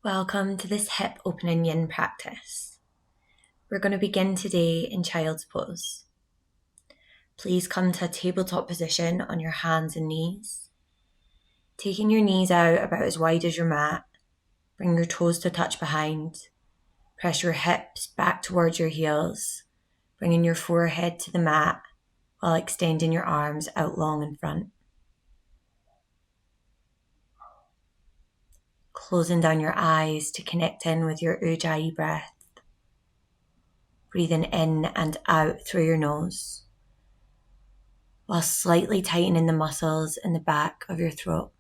Welcome to this hip opening yin practice. We're going to begin today in child's pose. Please come to a tabletop position on your hands and knees. Taking your knees out about as wide as your mat, bring your toes to touch behind. Press your hips back towards your heels, bringing your forehead to the mat while extending your arms out long in front. Closing down your eyes to connect in with your ujjayi breath. Breathing in and out through your nose, while slightly tightening the muscles in the back of your throat.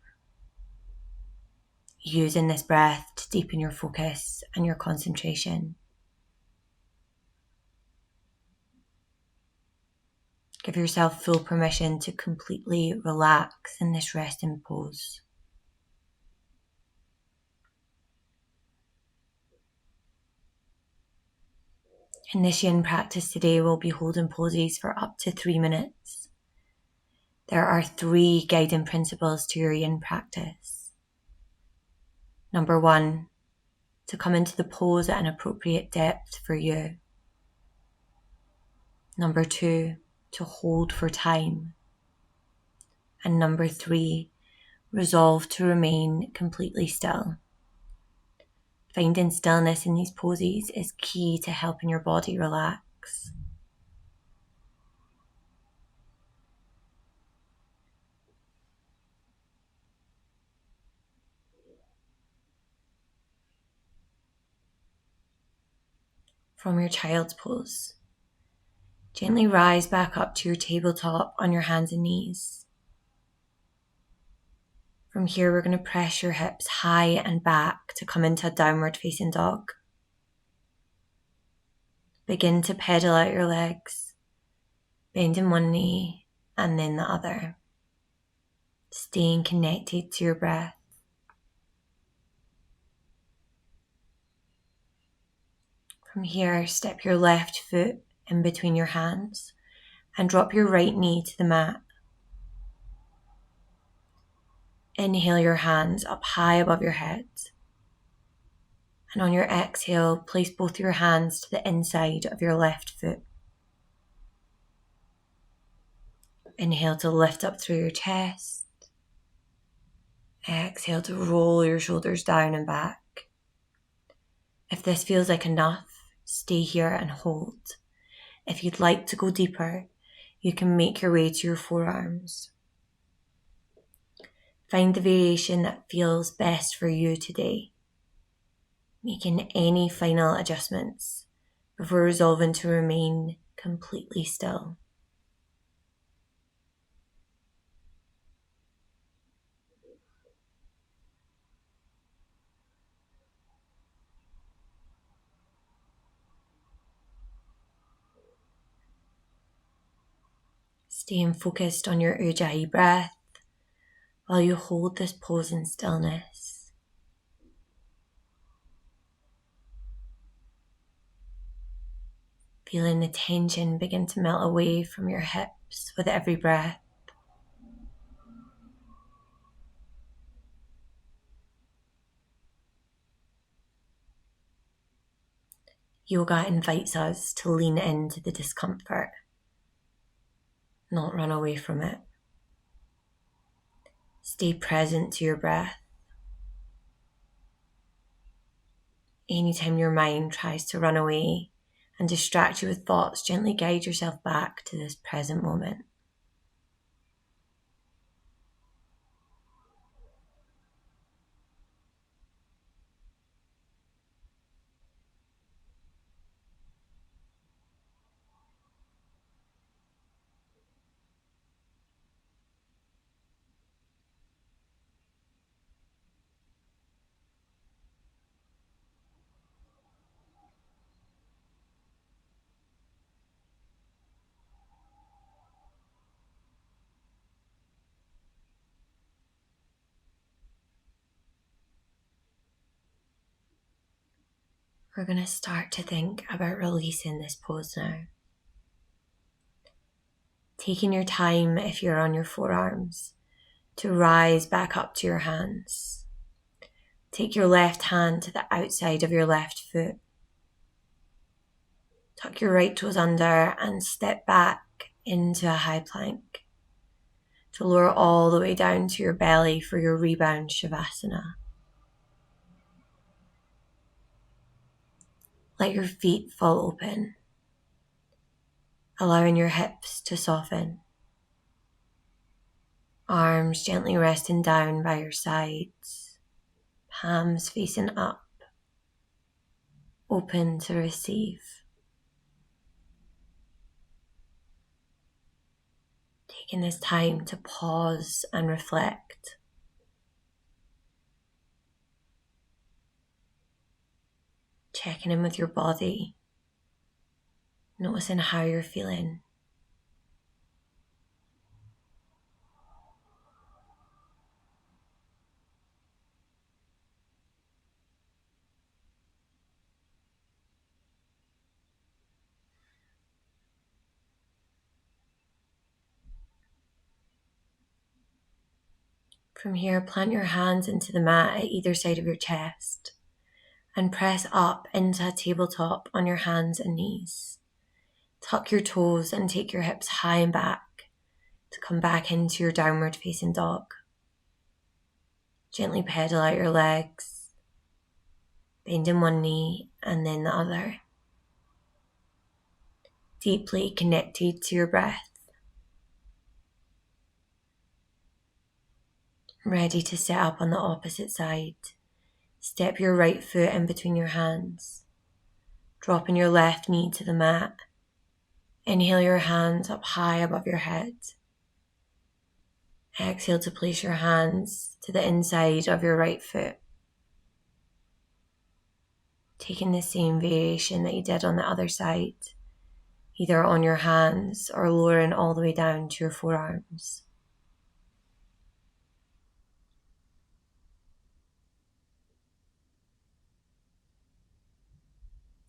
Using this breath to deepen your focus and your concentration. Give yourself full permission to completely relax in this resting pose. In this yin practice today, we'll be holding poses for up to 3 minutes. There are 3 guiding principles to your yin practice. Number 1, to come into the pose at an appropriate depth for you. Number 2, to hold for time. And number 3, resolve to remain completely still. Finding stillness in these poses is key to helping your body relax. From your child's pose, gently rise back up to your tabletop on your hands and knees. From here, we're going to press your hips high and back to come into a downward facing dog. Begin to pedal out your legs, bending one knee and then the other, staying connected to your breath. From here, step your left foot in between your hands and drop your right knee to the mat. Inhale your hands up high above your head. And on your exhale, place both your hands to the inside of your left foot. Inhale to lift up through your chest. Exhale to roll your shoulders down and back. If this feels like enough, stay here and hold. If you'd like to go deeper, you can make your way to your forearms. Find the variation that feels best for you today, making any final adjustments before resolving to remain completely still. Staying focused on your ujjayi breath while you hold this pose in stillness. Feeling the tension begin to melt away from your hips with every breath. Yoga invites us to lean into the discomfort, not run away from it. Stay present to your breath. Anytime your mind tries to run away and distract you with thoughts, gently guide yourself back to this present moment. We're going to start to think about releasing this pose now. Taking your time, if you're on your forearms, to rise back up to your hands. Take your left hand to the outside of your left foot. Tuck your right toes under and step back into a high plank to lower all the way down to your belly for your rebound shavasana. Let your feet fall open, allowing your hips to soften. Arms gently resting down by your sides, palms facing up, open to receive. Taking this time to pause and reflect. Checking in with your body, noticing how you're feeling. From here, plant your hands into the mat at either side of your chest and press up into a tabletop on your hands and knees. Tuck your toes and take your hips high and back to come back into your downward facing dog. Gently pedal out your legs, bending one knee and then the other. Deeply connected to your breath. Ready to set up on the opposite side. Step your right foot in between your hands, dropping your left knee to the mat. Inhale your hands up high above your head. Exhale to place your hands to the inside of your right foot. Taking the same variation that you did on the other side, either on your hands or lowering all the way down to your forearms.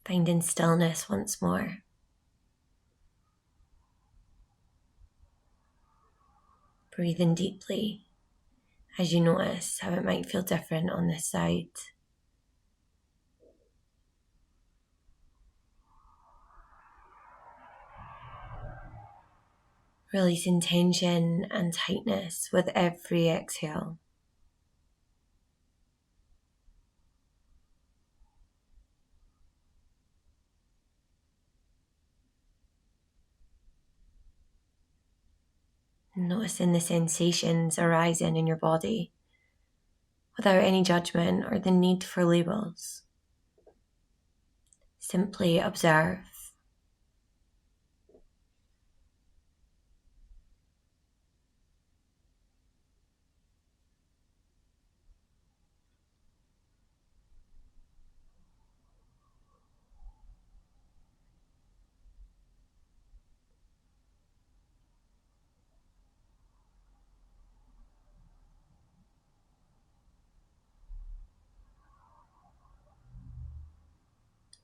Finding stillness once more. Breathing deeply as you notice how it might feel different on this side. Releasing tension and tightness with every exhale. Noticing the sensations arising in your body without any judgment or the need for labels. Simply observe.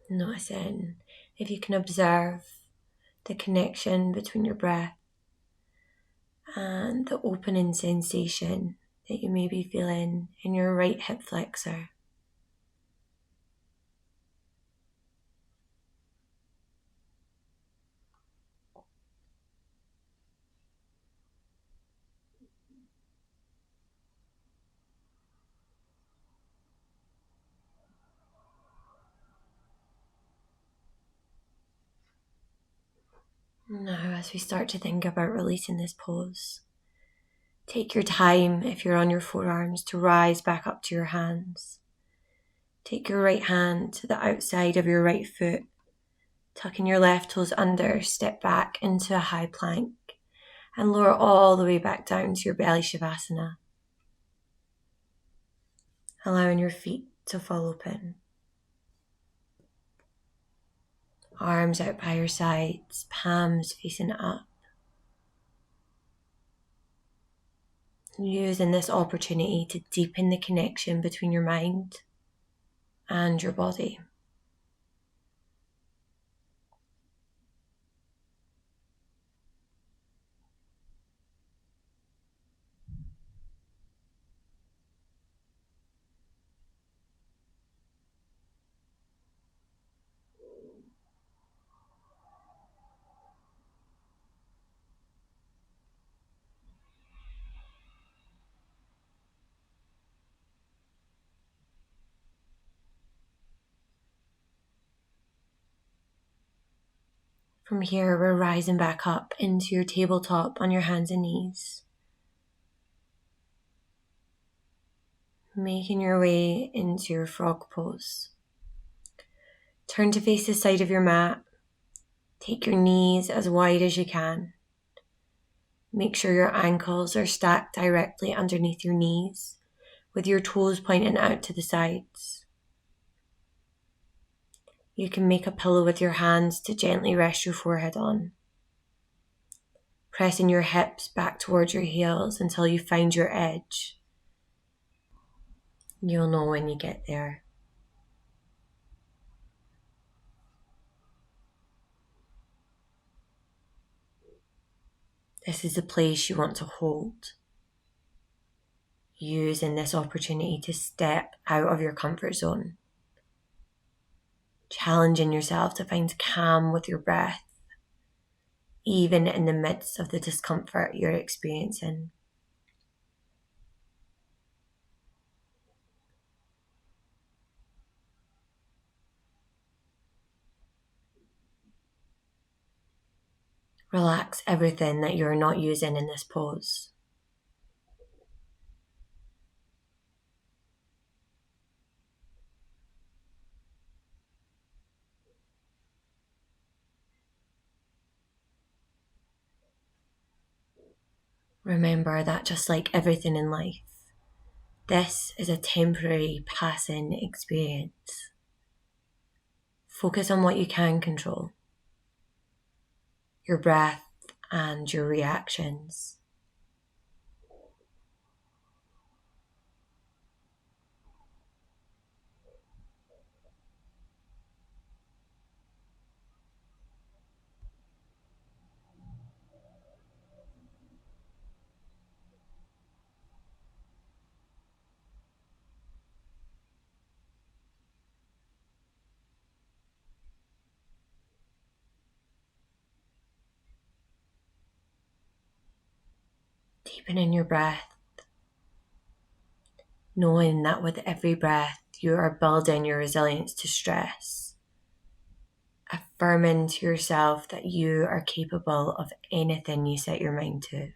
Noticing if you can observe the connection between your breath and the opening sensation that you may be feeling in your right hip flexor. Now, as we start to think about releasing this pose, take your time if you're on your forearms to rise back up to your hands. Take your right hand to the outside of your right foot, tucking your left toes under, step back into a high plank and lower all the way back down to your belly shavasana. Allowing your feet to fall open. Arms out by your sides, palms facing up. Using this opportunity to deepen the connection between your mind and your body. From here, we're rising back up into your tabletop on your hands and knees. Making your way into your frog pose. Turn to face the side of your mat. Take your knees as wide as you can. Make sure your ankles are stacked directly underneath your knees, with your toes pointing out to the sides. You can make a pillow with your hands to gently rest your forehead on. Pressing your hips back towards your heels until you find your edge. You'll know when you get there. This is the place you want to hold. Using this opportunity to step out of your comfort zone. Challenging yourself to find calm with your breath, even in the midst of the discomfort you're experiencing. Relax everything that you're not using in this pose. Remember that just like everything in life, this is a temporary passing experience. Focus on what you can control. Your breath and your reactions. Deepening your breath, knowing that with every breath you are building your resilience to stress, affirming to yourself that you are capable of anything you set your mind to.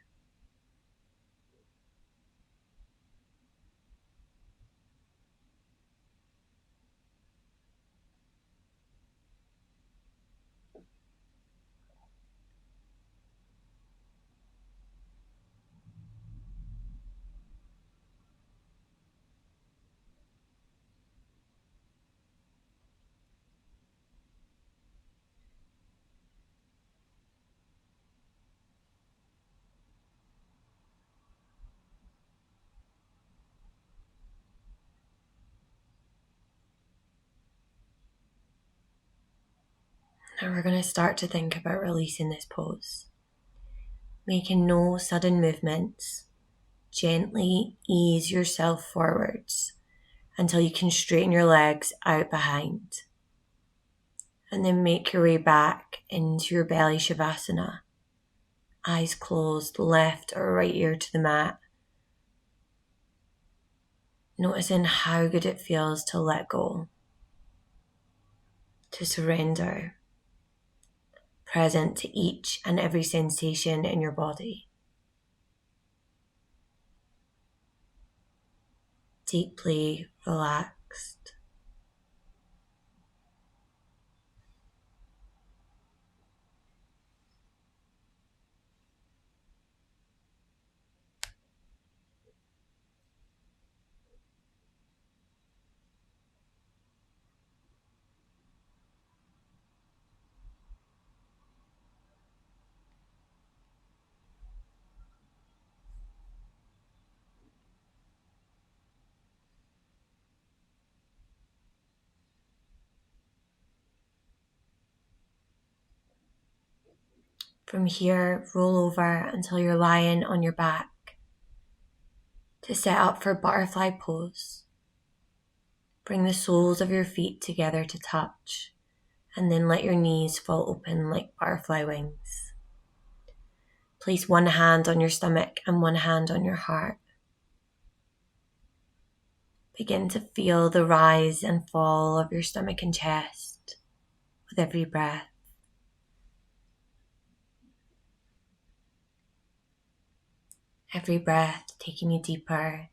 Now we're going to start to think about releasing this pose. Making no sudden movements. Gently ease yourself forwards until you can straighten your legs out behind. And then make your way back into your belly shavasana. Eyes closed, left or right ear to the mat. Noticing how good it feels to let go. To surrender. Present to each and every sensation in your body. Deeply relaxed. From here, roll over until you're lying on your back to set up for butterfly pose. Bring the soles of your feet together to touch, and then let your knees fall open like butterfly wings. Place one hand on your stomach and one hand on your heart. Begin to feel the rise and fall of your stomach and chest with every breath. Every breath taking you deeper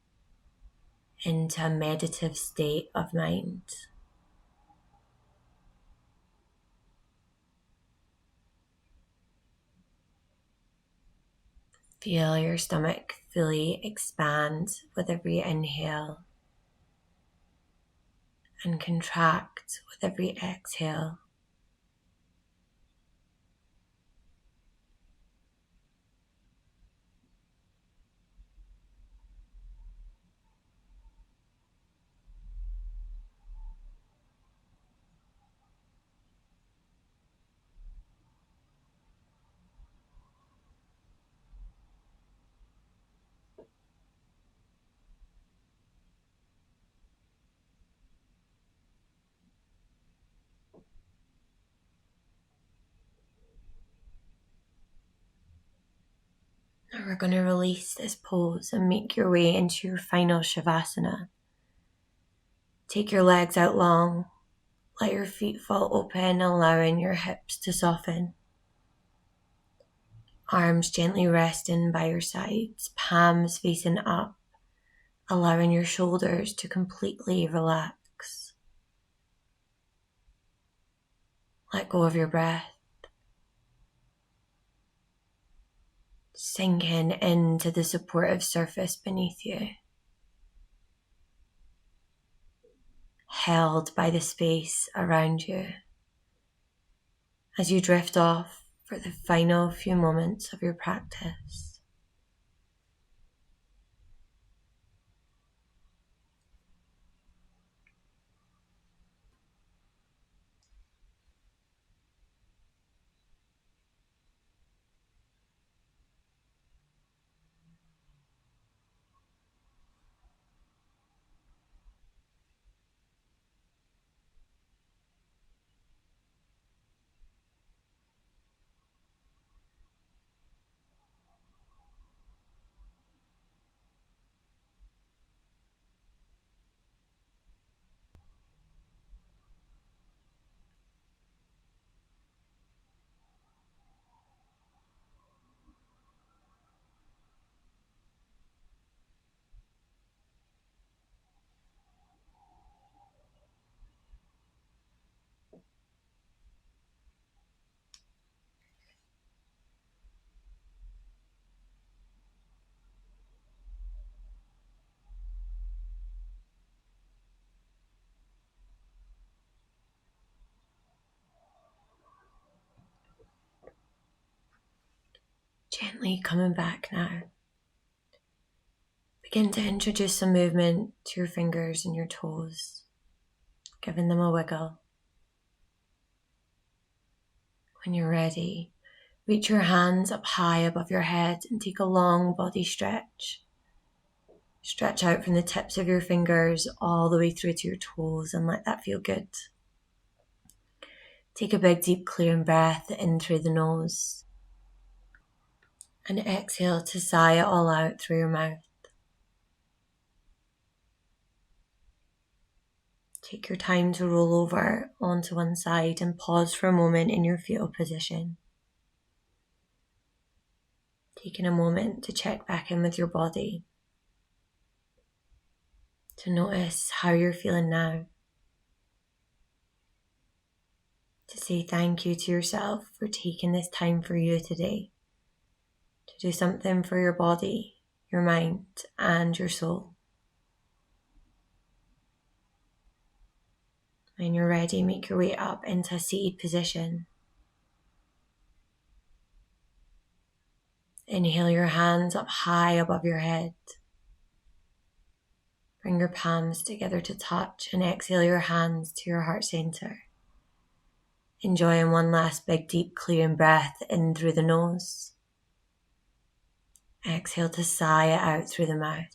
into a meditative state of mind. Feel your stomach fully expand with every inhale and contract with every exhale. Now we're going to release this pose and make your way into your final Shavasana. Take your legs out long, let your feet fall open, allowing your hips to soften. Arms gently resting by your sides, palms facing up, allowing your shoulders to completely relax. Let go of your breath. Sinking into the supportive surface beneath you. Held by the space around you. As you drift off for the final few moments of your practice. Gently coming back now. Begin to introduce some movement to your fingers and your toes, giving them a wiggle. When you're ready, reach your hands up high above your head and take a long body stretch. Stretch out from the tips of your fingers all the way through to your toes and let that feel good. Take a big deep clearing breath in through the nose and exhale to sigh it all out through your mouth. Take your time to roll over onto one side and pause for a moment in your fetal position. Taking a moment to check back in with your body, to notice how you're feeling now, to say thank you to yourself for taking this time for you today, to do something for your body, your mind, and your soul. When you're ready, make your way up into a seated position. Inhale your hands up high above your head. Bring your palms together to touch and exhale your hands to your heart center. Enjoying one last big deep clearing breath in through the nose. Exhale to sigh it out through the mouth.